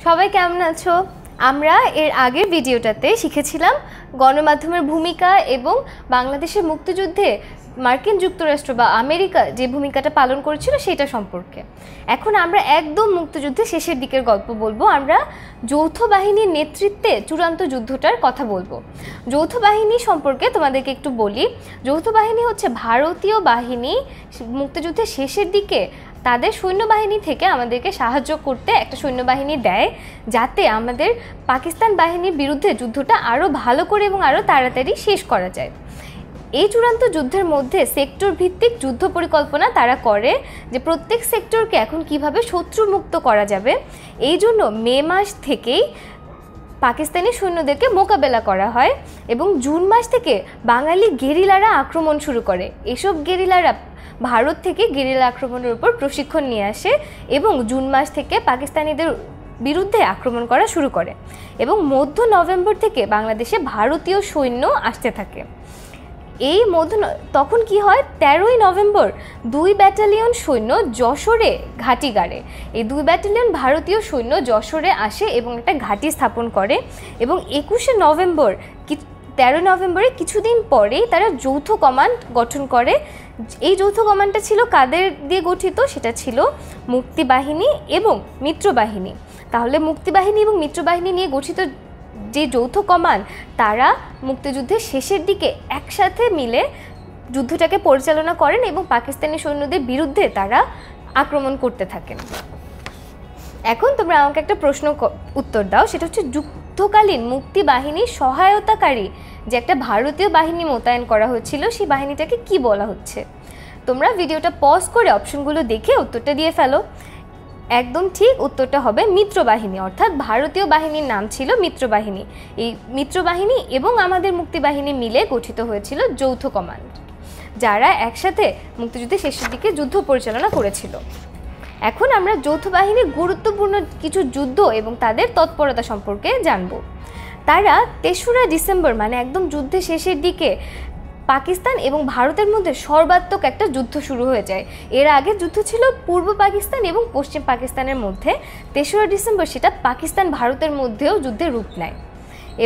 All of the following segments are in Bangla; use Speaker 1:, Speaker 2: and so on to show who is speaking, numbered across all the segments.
Speaker 1: সবাই কেমন আছো? আমরা এর আগের ভিডিওটাতে শিখেছিলাম গণমাধ্যমের ভূমিকা এবং বাংলাদেশের মুক্তিযুদ্ধে মার্কিন যুক্তরাষ্ট্র বা আমেরিকা যে ভূমিকাটা পালন করেছিল সেটা সম্পর্কে। এখন আমরা একদম মুক্তিযুদ্ধের শেষের দিকের গল্প বলবো। আমরা যৌথ বাহিনীর নেতৃত্বে চূড়ান্ত যুদ্ধটার কথা বলবো। যৌথ বাহিনী সম্পর্কে তোমাদেরকে একটু বলি। যৌথ বাহিনী হচ্ছে ভারতীয় বাহিনী মুক্তিযুদ্ধের শেষের দিকে তাদের সৈন্যবাহিনী থেকে আমাদেরকে সাহায্য করতে একটা সৈন্যবাহিনী দেয়, যাতে আমাদের পাকিস্তান বাহিনীর বিরুদ্ধে যুদ্ধটা আরও ভালো করে এবং আরও তাড়াতাড়ি শেষ করা যায়। এই চূড়ান্ত যুদ্ধের মধ্যে সেক্টর ভিত্তিক যুদ্ধ পরিকল্পনা তারা করে যে প্রত্যেক সেক্টরকে এখন কিভাবে শত্রুমুক্ত করা যাবে। এই জন্য মে মাস থেকেই পাকিস্তানি সৈন্যদেরকে মোকাবেলা করা হয় এবং জুন মাস থেকে বাঙালি গেরিলারা আক্রমণ শুরু করে। এসব গেরিলারা ভারত থেকে গেরিলা আক্রমণের উপর প্রশিক্ষণ নিয়ে আসে এবং জুন মাস থেকে পাকিস্তানিদের বিরুদ্ধে আক্রমণ করা শুরু করে এবং মধ্য নভেম্বর থেকে বাংলাদেশে ভারতীয় সৈন্য আসতে থাকে। এই তখন কি হয়, 13ই নভেম্বর 2 ব্যাটালিয়ন সৈন্য যশোরে ঘাঁটি গাড়ে। এই 2 ব্যাটালিয়ন ভারতীয় সৈন্য যশোরে আসে এবং একটা ঘাঁটি স্থাপন করে এবং 21শে নভেম্বর 13 নভেম্বরে কিছুদিন পরেই তারা যৌথ কমান্ড গঠন করে। এই যৌথ কমান্ডটা ছিল কাদের দিয়ে গঠিত? সেটা ছিল মুক্তিবাহিনী এবং মিত্রবাহিনী। তাহলে মুক্তিবাহিনী এবং মিত্রবাহিনী নিয়ে গঠিত যে যৌথ কমান্ড, তারা মুক্তিযুদ্ধের শেষের দিকে একসাথে মিলে যুদ্ধটাকে পরিচালনা করেন এবং পাকিস্তানি সৈন্যদের বিরুদ্ধে তারা আক্রমণ করতে থাকেন। এখন তোমরা আমাকে একটা প্রশ্ন উত্তর দাও, সেটা হচ্ছে যুদ্ধকালীন মুক্তিবাহিনীর সহায়তাকারী যে একটা ভারতীয় বাহিনী মোতায়েন করা হয়েছিল, সেই বাহিনীটাকে কি বলা হচ্ছে? তোমরা ভিডিওটা পজ করে অপশনগুলো দেখে উত্তরটা দিয়ে ফেলো। একদম ঠিক, উত্তরটা হবে মিত্রবাহিনী, অর্থাৎ ভারতীয় বাহিনীর নাম ছিল মিত্রবাহিনী। এই মিত্রবাহিনী এবং আমাদের মুক্তিবাহিনী মিলে গঠিত হয়েছিল যৌথ কমান্ড, যারা একসাথে মুক্তিযুদ্ধের শেষের দিকে যুদ্ধ পরিচালনা করেছিল। এখন আমরা যৌথ বাহিনীর গুরুত্বপূর্ণ কিছু যুদ্ধ এবং তাদের তৎপরতা সম্পর্কে জানব। তারা 3রা ডিসেম্বর মানে একদম যুদ্ধের শেষের দিকে পাকিস্তান এবং ভারতের মধ্যে সর্বাত্মক একটা যুদ্ধ শুরু হয়ে যায়। এর আগে যুদ্ধ ছিল পূর্ব পাকিস্তান এবং পশ্চিম পাকিস্তানের মধ্যে। 3রা ডিসেম্বর সেটা পাকিস্তান ভারতের মধ্যেও যুদ্ধের রূপ নেয়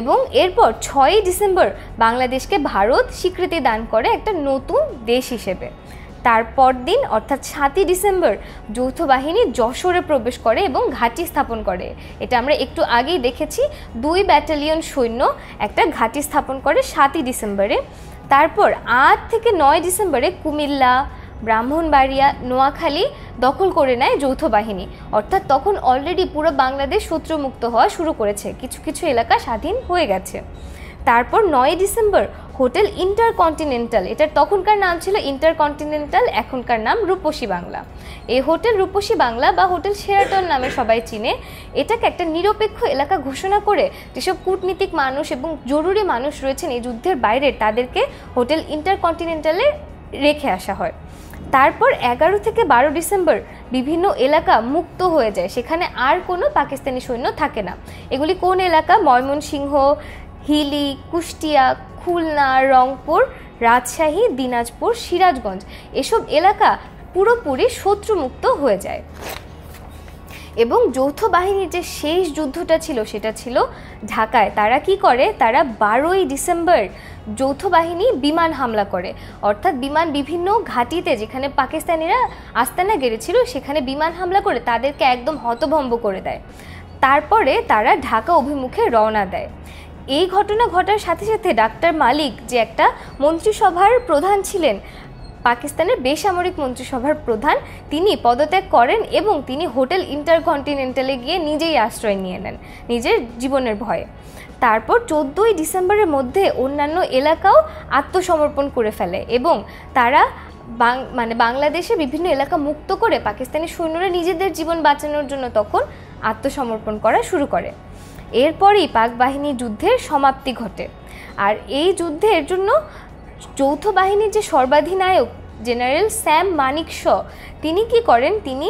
Speaker 1: এবং এরপর 6ই ডিসেম্বর বাংলাদেশকে ভারত স্বীকৃতি দান করে একটা নতুন দেশ হিসেবে। তারপর দিন অর্থাৎ 7ই ডিসেম্বর যৌথ বাহিনী যশোরে প্রবেশ করে এবং ঘাঁটি স্থাপন করে। এটা আমরা একটু আগেই দেখেছি, 2 ব্যাটালিয়ন সৈন্য একটা ঘাঁটি স্থাপন করে 7ই ডিসেম্বরে। তারপর 8 থেকে 9 ডিসেম্বরে কুমিল্লা, ব্রাহ্মণবাড়িয়া, নোয়াখালী দখল করে নেয় যৌথ বাহিনী। অর্থাৎ তখন অলরেডি পুরো বাংলাদেশ শত্রুমুক্ত হওয়া শুরু করেছে, কিছু কিছু এলাকা স্বাধীন হয়ে গেছে। তারপর 9ই ডিসেম্বর হোটেল ইন্টারকন্টিনেন্টাল, এটার তখনকার নাম ছিল ইন্টারকন্টিনেন্টাল, এখনকার নাম রূপসী বাংলা। এই হোটেল রূপসী বাংলা বা হোটেল শেরাটন নামে সবাই চিনে। এটাকে একটা নিরপেক্ষ এলাকা ঘোষণা করে যেসব কূটনীতিক মানুষ এবং জরুরি মানুষ রয়েছেন এই যুদ্ধের বাইরে, তাদেরকে হোটেল ইন্টারকন্টিনেন্টালে রেখে আসা হয়। তারপর 11 থেকে 12 ডিসেম্বর বিভিন্ন এলাকা মুক্ত হয়ে যায়, সেখানে আর কোনো পাকিস্তানি সৈন্য থাকে না। এগুলি কোন এলাকা? ময়মনসিংহ, হিলি, কুষ্টিয়া, খুলনা, রংপুর, রাজশাহী, দিনাজপুর, সিরাজগঞ্জ, এসব এলাকা পুরোপুরি শত্রুমুক্ত হয়ে যায়। এবং যৌথ বাহিনীর যে শেষ যুদ্ধটা ছিল সেটা ছিল ঢাকায়। তারা কি করে? তারা 12ই ডিসেম্বর যৌথ বাহিনী বিমান হামলা করে, অর্থাৎ বিমান বিভিন্ন ঘাঁটিতে যেখানে পাকিস্তানিরা আস্তানা গেড়েছিল সেখানে বিমান হামলা করে তাদেরকে একদম হতভম্ব করে দেয়। তারপরে তারা ঢাকা অভিমুখে রওনা দেয়। এই ঘটনা ঘটার সাথে সাথে ডাক্তার মালিক, যে একটা মন্ত্রিসভার প্রধান ছিলেন, পাকিস্তানের বেসামরিক মন্ত্রিসভার প্রধান, তিনি পদত্যাগ করেন এবং তিনি হোটেল ইন্টারকন্টিনেন্টালে গিয়ে নিজেই আশ্রয় নিয়ে নেন নিজের জীবনের ভয়ে। তারপর 14ই ডিসেম্বরের মধ্যে অন্যান্য এলাকাও আত্মসমর্পণ করে ফেলে এবং তারা বাংলাদেশে বিভিন্ন এলাকা মুক্ত করে পাকিস্তানি সৈন্যরা নিজেদের জীবন বাঁচানোর জন্য তখন আত্মসমর্পণ করা শুরু করে। এরপরই পাক বাহিনী যুদ্ধের সমাপ্তি ঘটে। আর এই যুদ্ধের জন্য যৌথ বাহিনীর যে সর্বাধিনায়ক জেনারেল স্যাম মানিকশ, তিনি কি করেন? তিনি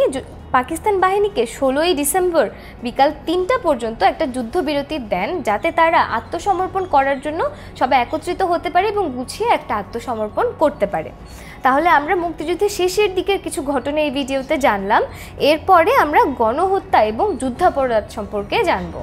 Speaker 1: পাকিস্তান বাহিনীকে 16ই ডিসেম্বর বিকাল 3টা পর্যন্ত একটা যুদ্ধবিরতি দেন, যাতে তারা আত্মসমর্পণ করার জন্য সবাই একত্রিত হতে পারে এবং গুছিয়ে একটা আত্মসমর্পণ করতে পারে। তাহলে আমরা মুক্তিযুদ্ধের শেষের দিকের কিছু ঘটনা এই ভিডিওতে জানলাম। এরপরে আমরা গণহত্যা এবং যুদ্ধাপরাধ সম্পর্কে জানব।